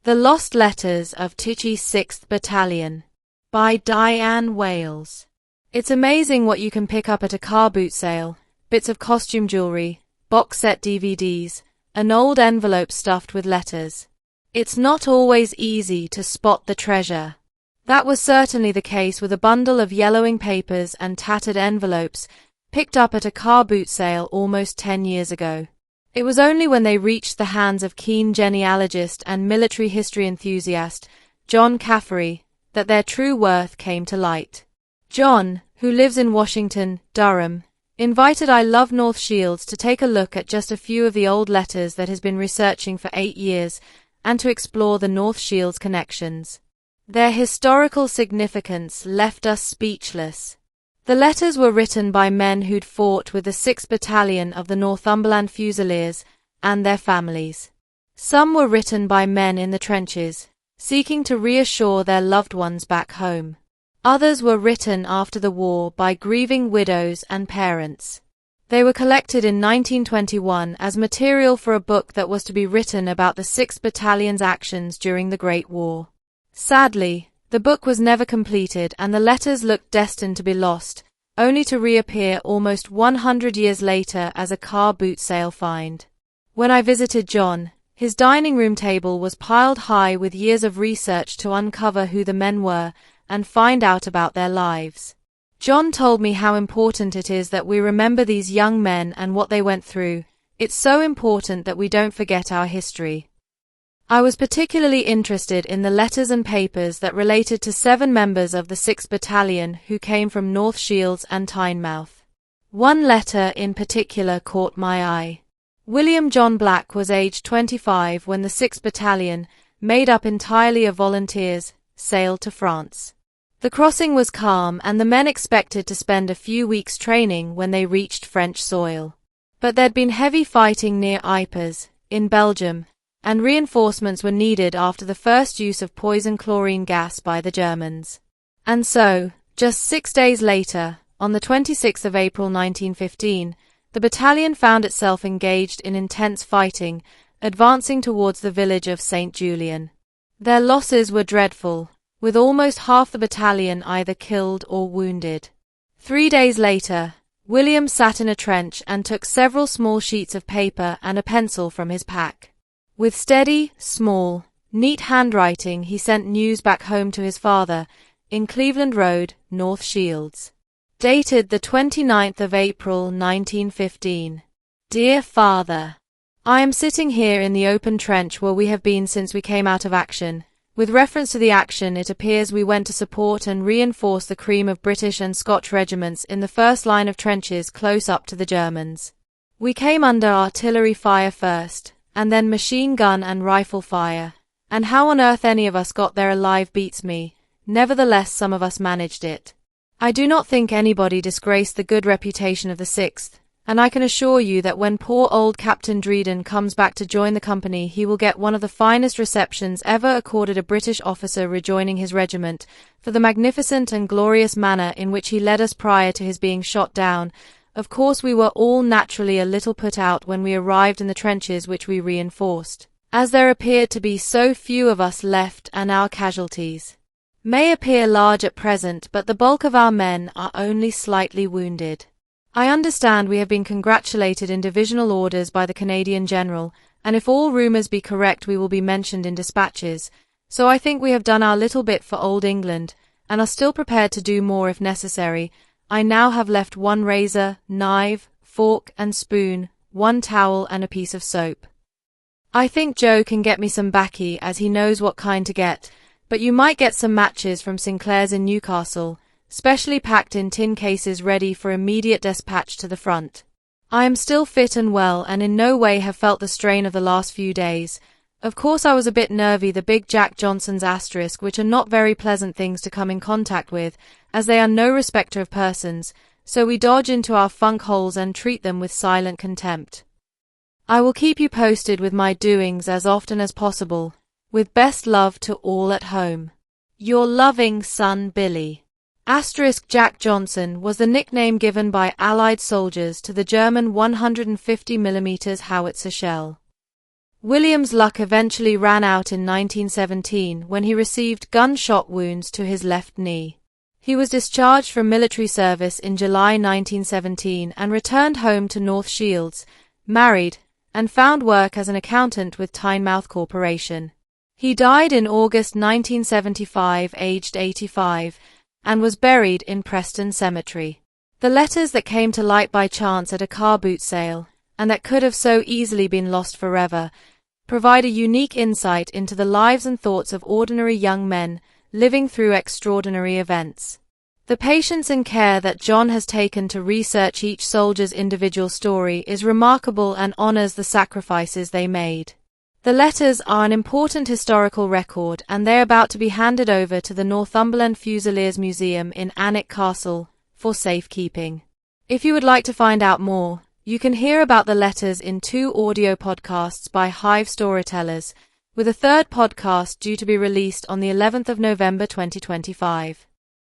The Lost Letters of Tichy's 6th Battalion by Diane Wales. It's amazing what you can pick up at a car boot sale: bits of costume jewelry, box set DVDs, an old envelope stuffed with letters. It's not always easy to spot the treasure. That was certainly the case with a bundle of yellowing papers and tattered envelopes picked up at a car boot sale almost 10 years ago. It was only when they reached the hands of keen genealogist and military history enthusiast John Caffery that their true worth came to light. John, who lives in Washington, Durham, invited I Love North Shields to take a look at just a few of the old letters that he's been researching for 8 years and to explore the North Shields connections. Their historical significance left us speechless. The letters were written by men who'd fought with the 6th Battalion of the Northumberland Fusiliers and their families. Some were written by men in the trenches, seeking to reassure their loved ones back home. Others were written after the war by grieving widows and parents. They were collected in 1921 as material for a book that was to be written about the 6th Battalion's actions during the Great War. Sadly, the book was never completed and the letters looked destined to be lost, only to reappear almost 100 years later as a car boot sale find. When I visited John, his dining room table was piled high with years of research to uncover who the men were and find out about their lives. John told me how important it is that we remember these young men and what they went through. It's so important that we don't forget our history. I was particularly interested in the letters and papers that related to 7 members of the 6th Battalion who came from North Shields and Tynemouth. One letter in particular caught my eye. William John Black was aged 25 when the 6th Battalion, made up entirely of volunteers, sailed to France. The crossing was calm and the men expected to spend a few weeks training when they reached French soil. But there'd been heavy fighting near Ypres, in Belgium, and reinforcements were needed after the first use of poison chlorine gas by the Germans. And so, just 6 days later, on the 26th of April 1915, the battalion found itself engaged in intense fighting, advancing towards the village of St. Julien. Their losses were dreadful, with almost half the battalion either killed or wounded. 3 days later, William sat in a trench and took several small sheets of paper and a pencil from his pack. With steady, small, neat handwriting he sent news back home to his father, in Cleveland Road, North Shields. Dated the 29th of April 1915. Dear Father, I am sitting here in the open trench where we have been since we came out of action. With reference to the action, it appears we went to support and reinforce the cream of British and Scotch regiments in the first line of trenches close up to the Germans. We came under artillery fire first, and then machine gun and rifle fire, and how on earth any of us got there alive beats me. Nevertheless, some of us managed it. I do not think anybody disgraced the good reputation of the 6th, and I can assure you that when poor old Captain Dryden comes back to join the company, he will get one of the finest receptions ever accorded a British officer rejoining his regiment, for the magnificent and glorious manner in which he led us prior to his being shot down. Of course we were all naturally a little put out when we arrived in the trenches which we reinforced, as there appeared to be so few of us left, and our casualties may appear large at present, but the bulk of our men are only slightly wounded. I understand we have been congratulated in divisional orders by the Canadian General, and if all rumours be correct we will be mentioned in dispatches, so I think we have done our little bit for Old England, and are still prepared to do more if necessary. I now have left 1 razor, knife, fork and spoon, 1 towel and a piece of soap. I think Joe can get me some baccy as he knows what kind to get, but you might get some matches from Sinclair's in Newcastle, specially packed in tin cases ready for immediate dispatch to the front. I am still fit and well and in no way have felt the strain of the last few days. Of course I was a bit nervy, the big Jack Johnson's asterisk, which are not very pleasant things to come in contact with, as they are no respecter of persons, so we dodge into our funk holes and treat them with silent contempt. I will keep you posted with my doings as often as possible. With best love to all at home. Your loving son Billy. Jack Johnson was the nickname given by Allied soldiers to the German 150mm howitzer shell. William's luck eventually ran out in 1917 when he received gunshot wounds to his left knee. He was discharged from military service in July 1917 and returned home to North Shields, married, and found work as an accountant with Tynemouth Corporation. He died in August 1975, aged 85, and was buried in Preston Cemetery. The letters that came to light by chance at a car boot sale, and that could have so easily been lost forever, provide a unique insight into the lives and thoughts of ordinary young men living through extraordinary events. The patience and care that John has taken to research each soldier's individual story is remarkable and honors the sacrifices they made. The letters are an important historical record, and they're about to be handed over to the Northumberland Fusiliers Museum in Alnwick Castle for safekeeping. If you would like to find out more, you can hear about the letters in 2 audio podcasts by Hive Storytellers, with a 3rd podcast due to be released on the 11th of November 2025.